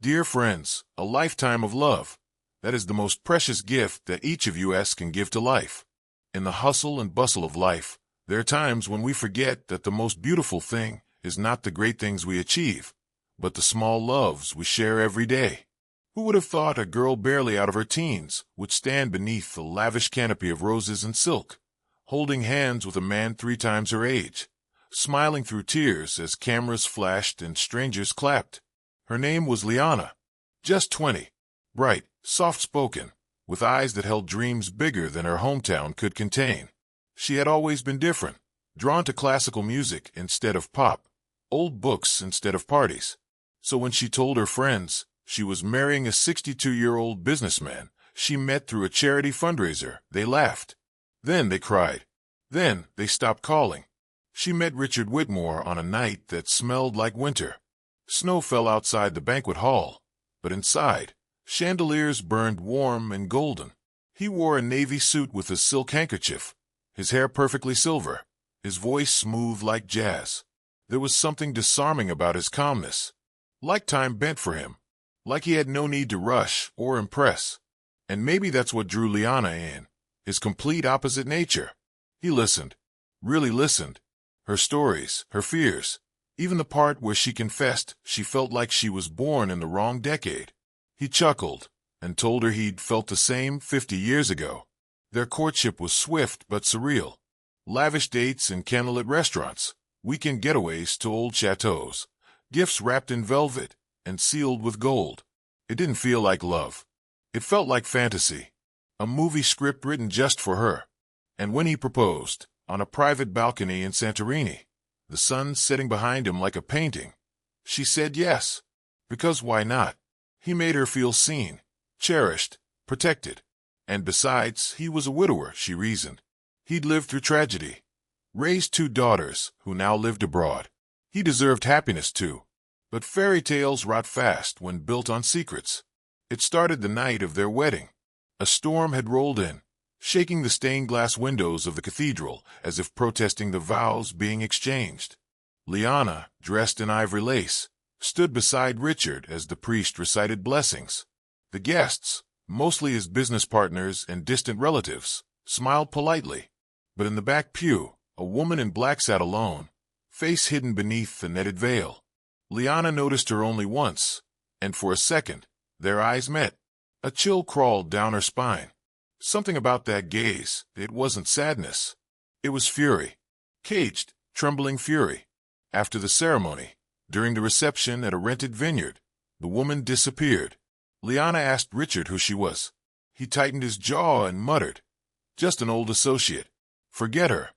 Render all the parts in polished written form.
Dear friends, a lifetime of love. That is the most precious gift that each of us can give to life. In the hustle and bustle of life, there are times when we forget that the most beautiful thing is not the great things we achieve, but the small loves we share every day. Who would have thought a girl barely out of her teens would stand beneath the lavish canopy of roses and silk, holding hands with a man 3 times her age, smiling through tears as cameras flashed and strangers clapped? Her name was Liana, just 20, bright, soft-spoken, with eyes that held dreams bigger than her hometown could contain. She had always been different, drawn to classical music instead of pop, old books instead of parties. So when she told her friends she was marrying a 62-year-old businessman she met through a charity fundraiser, they laughed. Then they cried. Then they stopped calling. She met Richard Whitmore on a night that smelled like winter. Snow fell outside the banquet hall, but inside, chandeliers burned warm and golden. He wore a navy suit with a silk handkerchief, his hair perfectly silver, his voice smooth like jazz. There was something disarming about his calmness, like time bent for him, like he had no need to rush or impress. And maybe that's what drew Liana in, his complete opposite nature. He listened, really listened. Her stories, her fears, even the part where she confessed she felt like she was born in the wrong decade. He chuckled and told her he'd felt the same 50 years ago. Their courtship was swift but surreal. Lavish dates in candlelit restaurants, weekend getaways to old chateaus, gifts wrapped in velvet and sealed with gold. It didn't feel like love. It felt like fantasy, a movie script written just for her. And when he proposed, on a private balcony in Santorini, the sun setting behind him like a painting, she said yes, because why not? He made her feel seen, cherished, protected. And besides, he was a widower, she reasoned. He'd lived through tragedy, raised 2 daughters who now lived abroad. He deserved happiness too. But fairy tales rot fast when built on secrets. It started the night of their wedding. A storm had rolled in, shaking the stained glass windows of the cathedral as if protesting the vows being exchanged. Liana, dressed in ivory lace, stood beside Richard as the priest recited blessings. The guests, mostly his business partners and distant relatives, smiled politely. But in the back pew, a woman in black sat alone, face hidden beneath the netted veil. Liana noticed her only once, and for a second, their eyes met. A chill crawled down her spine. Something about that gaze, it wasn't sadness. It was fury. Caged, trembling fury. After the ceremony, during the reception at a rented vineyard, the woman disappeared. Liana asked Richard who she was. He tightened his jaw and muttered, "Just an old associate. Forget her."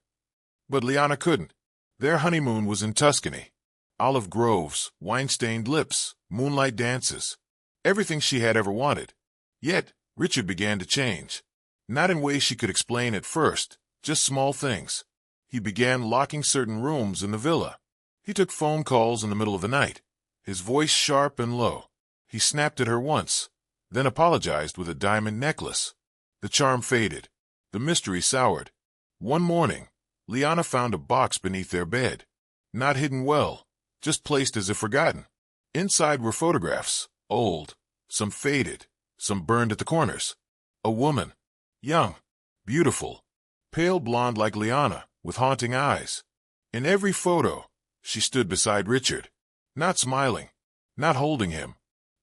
But Liana couldn't. Their honeymoon was in Tuscany. Olive groves, wine-stained lips, moonlight dances. Everything she had ever wanted. Yet, Richard began to change. Not in ways she could explain at first, just small things. He began locking certain rooms in the villa. He took phone calls in the middle of the night, his voice sharp and low. He snapped at her once, then apologized with a diamond necklace. The charm faded. The mystery soured. One morning, Liana found a box beneath their bed. Not hidden well, just placed as if forgotten. Inside were photographs, old, some faded, some burned at the corners. A woman. Young, beautiful, pale blonde like Liana, with haunting eyes. In every photo, she stood beside Richard, not smiling, not holding him,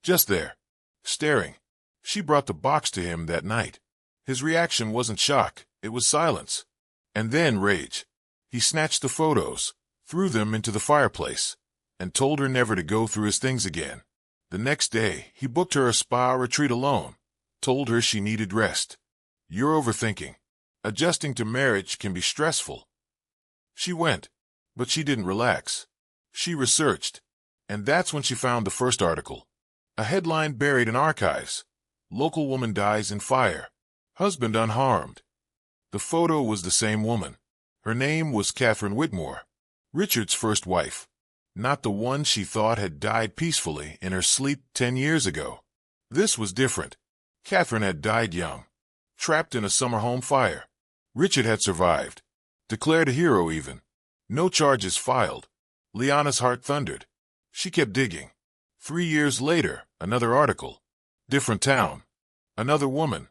just there, staring. She brought the box to him that night. His reaction wasn't shock, it was silence. And then rage. He snatched the photos, threw them into the fireplace, and told her never to go through his things again. The next day, he booked her a spa retreat alone, told her she needed rest. You're overthinking. Adjusting to marriage can be stressful. She went, but she didn't relax. She researched, and that's when she found the first article. A headline buried in archives. Local woman dies in fire. Husband unharmed. The photo was the same woman. Her name was Catherine Whitmore, Richard's first wife. Not the one she thought had died peacefully in her sleep 10 years ago. This was different. Catherine had died young, trapped in a summer home fire. Richard had survived, declared a hero even. No charges filed. Liana's heart thundered. She kept digging. 3 years later, another article. Different town. Another woman.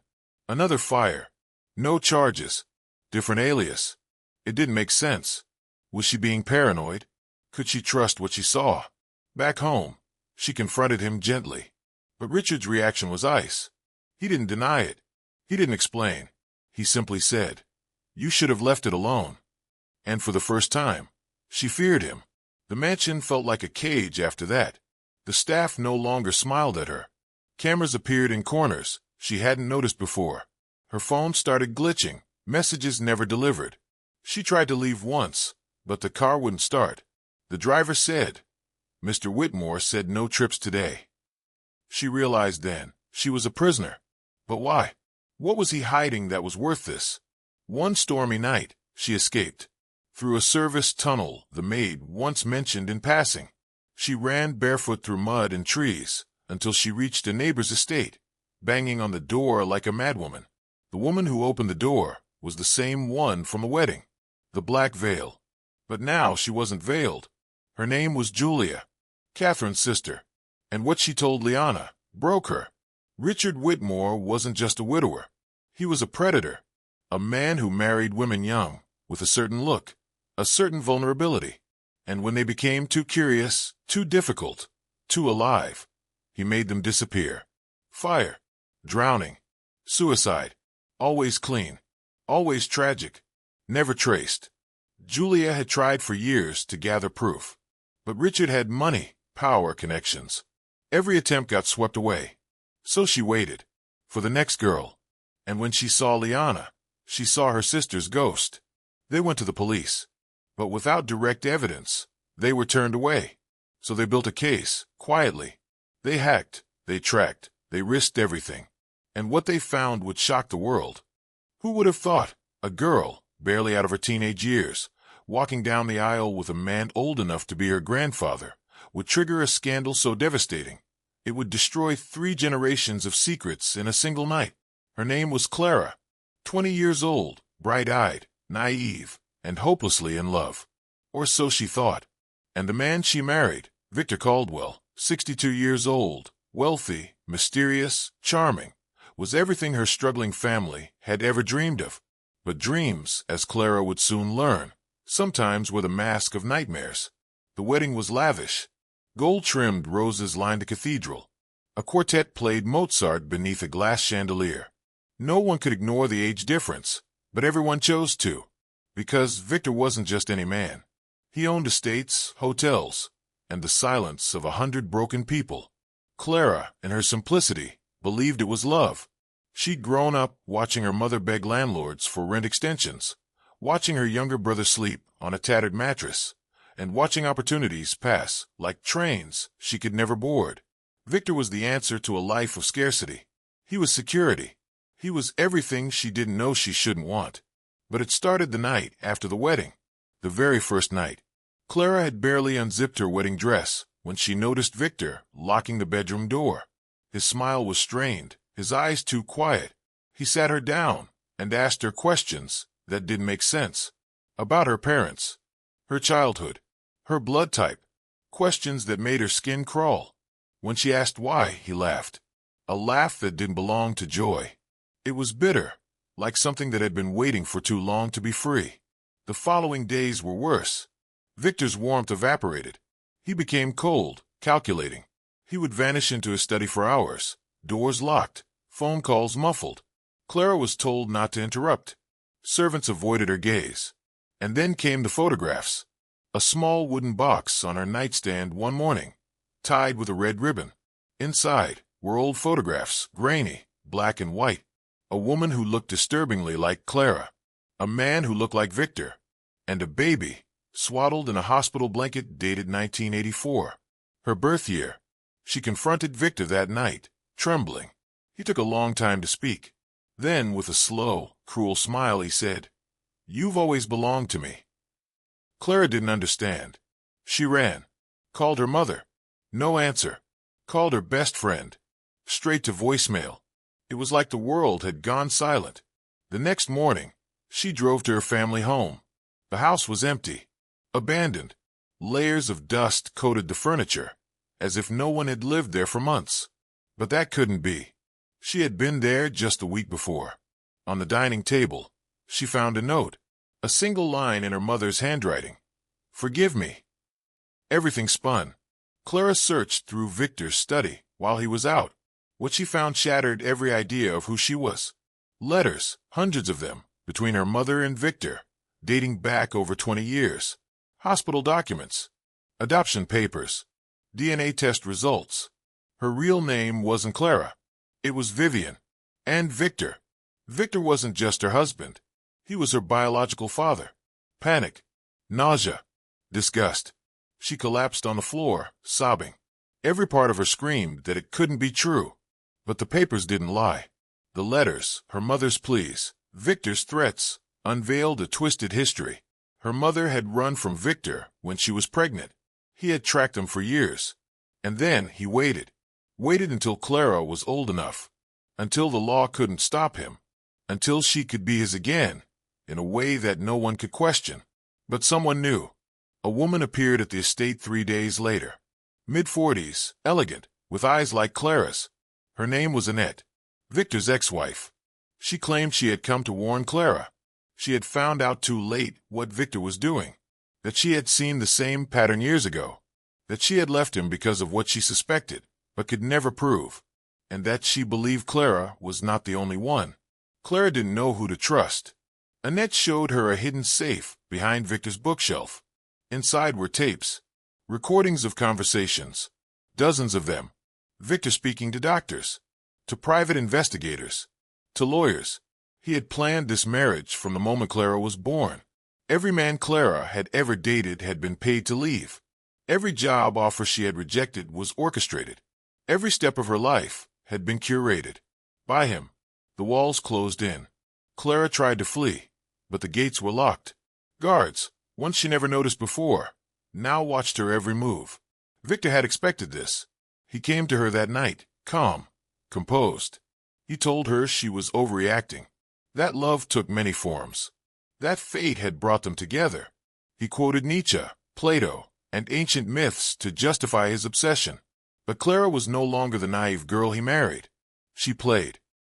Another fire. No charges. Different alias. It didn't make sense. Was she being paranoid? Could she trust what she saw? Back home, she confronted him gently. But Richard's reaction was ice. He didn't deny it. He didn't explain. He simply said, "You should have left it alone." And for the first time, she feared him. The mansion felt like a cage after that. The staff no longer smiled at her. Cameras appeared in corners she hadn't noticed before. Her phone started glitching, messages never delivered. She tried to leave once, but the car wouldn't start. The driver said, "Mr. Whitmore said no trips today." She realized then she was a prisoner. But why? What was he hiding that was worth this? One stormy night, she escaped. Through a service tunnel the maid once mentioned in passing. She ran barefoot through mud and trees until she reached a neighbor's estate, banging on the door like a madwoman. The woman who opened the door was the same one from the wedding, the black veil. But now she wasn't veiled. Her name was Julia, Catherine's sister. And what she told Liana broke her. Richard Whitmore wasn't just a widower. He was a predator, a man who married women young, with a certain look, a certain vulnerability. And when they became too curious, too difficult, too alive, he made them disappear. Fire, drowning, suicide, always clean, always tragic, never traced. Julia had tried for years to gather proof. But Richard had money, power, connections. Every attempt got swept away. So she waited for the next girl. And when she saw Liana, she saw her sister's ghost. They went to the police. But without direct evidence, they were turned away. So they built a case, quietly. They hacked, they tracked, they risked everything. And what they found would shock the world. Who would have thought a girl, barely out of her teenage years, walking down the aisle with a man old enough to be her grandfather, would trigger a scandal so devastating it would destroy 3 generations of secrets in a single night? Her name was Clara, 20 years old, bright-eyed, naive, and hopelessly in love. Or so she thought. And the man she married, Victor Caldwell, 62 years old, wealthy, mysterious, charming, was everything her struggling family had ever dreamed of. But dreams, as Clara would soon learn, sometimes were the mask of nightmares. The wedding was lavish. Gold-trimmed roses lined the cathedral. A quartet played Mozart beneath a glass chandelier. No one could ignore the age difference, but everyone chose to. Because Victor wasn't just any man. He owned estates, hotels, and the silence of 100 broken people. Clara, in her simplicity, believed it was love. She'd grown up watching her mother beg landlords for rent extensions, watching her younger brother sleep on a tattered mattress, and watching opportunities pass like trains she could never board. Victor was the answer to a life of scarcity. He was security. He was everything she didn't know she shouldn't want. But it started the night after the wedding. The very first night. Clara had barely unzipped her wedding dress when she noticed Victor locking the bedroom door. His smile was strained, his eyes too quiet. He sat her down and asked her questions that didn't make sense. About her parents, her childhood, her blood type, questions that made her skin crawl. When she asked why, he laughed. A laugh that didn't belong to joy. It was bitter, like something that had been waiting for too long to be free. The following days were worse. Victor's warmth evaporated. He became cold, calculating. He would vanish into his study for hours, doors locked, phone calls muffled. Clara was told not to interrupt. Servants avoided her gaze. And then came the photographs. A small wooden box on her nightstand one morning, tied with a red ribbon. Inside were old photographs, grainy, black and white. A woman who looked disturbingly like Clara. A man who looked like Victor. And a baby, swaddled in a hospital blanket dated 1984. Her birth year. She confronted Victor that night, trembling. He took a long time to speak. Then, with a slow, cruel smile, he said, "You've always belonged to me." Clara didn't understand. She ran. Called her mother. No answer. Called her best friend. Straight to voicemail. It was like the world had gone silent. The next morning, she drove to her family home. The house was empty. Abandoned. Layers of dust coated the furniture. as if no one had lived there for months. But that couldn't be. She had been there just a week before. On the dining table, she found a note, a single line in her mother's handwriting. "Forgive me." Everything spun. Clara searched through Victor's study while he was out. What she found shattered every idea of who she was. Letters, hundreds of them, between her mother and Victor, dating back over 20 years. Hospital documents, adoption papers, DNA test results. Her real name wasn't Clara. It was Vivian. And Victor. Victor wasn't just her husband. He was her biological father. Panic, nausea, disgust. She collapsed on the floor, sobbing. Every part of her screamed that it couldn't be true. But the papers didn't lie. The letters, her mother's pleas, Victor's threats, unveiled a twisted history. Her mother had run from Victor when she was pregnant. He had tracked him for years. And then he waited. Waited until Clara was old enough. Until the law couldn't stop him. Until she could be his again, in a way that no one could question. But someone knew. A woman appeared at the estate 3 days later. Mid-40s, elegant, with eyes like Clara's. Her name was Annette, Victor's ex-wife. She claimed she had come to warn Clara. She had found out too late what Victor was doing. That she had seen the same pattern years ago. That she had left him because of what she suspected, but could never prove. And that she believed Clara was not the only one. Clara didn't know who to trust. Annette showed her a hidden safe behind Victor's bookshelf. Inside were tapes, recordings of conversations, dozens of them. Victor speaking to doctors, to private investigators, to lawyers. He had planned this marriage from the moment Clara was born. Every man Clara had ever dated had been paid to leave. Every job offer she had rejected was orchestrated. Every step of her life had been curated by him. The walls closed in. Clara tried to flee, but the gates were locked. Guards, once she never noticed before, now watched her every move. Victor had expected this. He came to her that night, calm, composed. He told her she was overreacting. That love took many forms. That fate had brought them together. He quoted Nietzsche, Plato, and ancient myths to justify his obsession. But Clara was no longer the naive girl he married. She played.